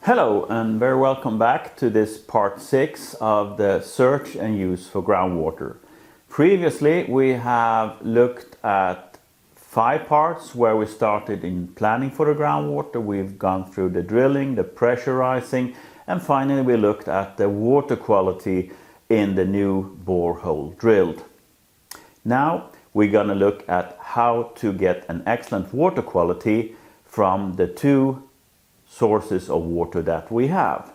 Hello and very welcome back to this part 6 of the search and use for groundwater. Previously we have looked at 5 parts where we started in planning for the groundwater. We've gone through the drilling, the pressurizing, and finally we looked at the water quality in the new borehole drilled. Now we're going to look at how to get an excellent water quality from the 2 sources of water that we have.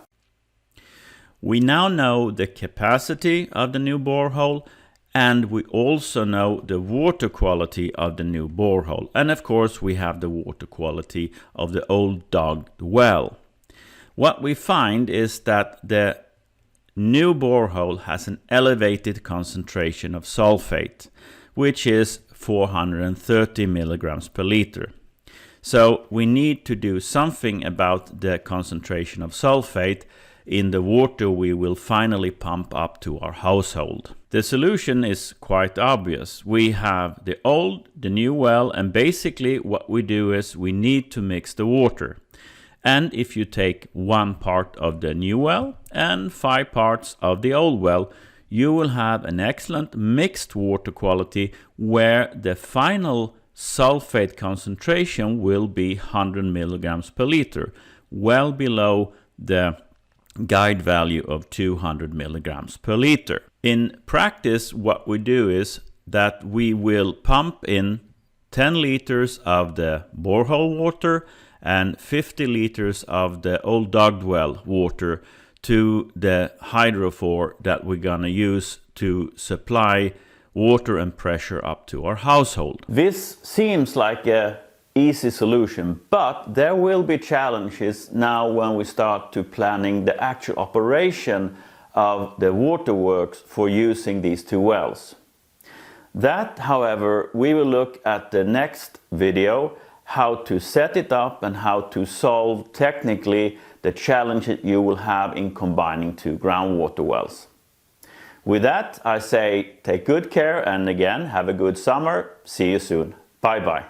We now know the capacity of the new borehole, and we also know the water quality of the new borehole, and of course we have the water quality of the old dug well. What we find is that the new borehole has an elevated concentration of sulfate, which is 430 milligrams per liter. So we need to do something about the concentration of sulfate in the water we will finally pump up to our household. The solution is quite obvious. We have the old, the new well, and basically what we do is we need to mix the water. And if you take 1 part of the new well and 5 parts of the old well, you will have an excellent mixed water quality where the final sulfate concentration will be 100 milligrams per liter, well below the guide value of 200 milligrams per liter. In practice, what we do is that we will pump in 10 liters of the borehole water and 50 liters of the old dug well water to the hydrophore that we're gonna use to supply water and pressure up to our household. This seems like an easy solution, but there will be challenges now when we start to planning the actual operation of the waterworks for using these 2 wells. That, however, we will look at the next video, how to set it up and how to solve technically the challenge that you will have in combining 2 groundwater wells. With that, I say take good care and again, have a good summer. See you soon. Bye bye.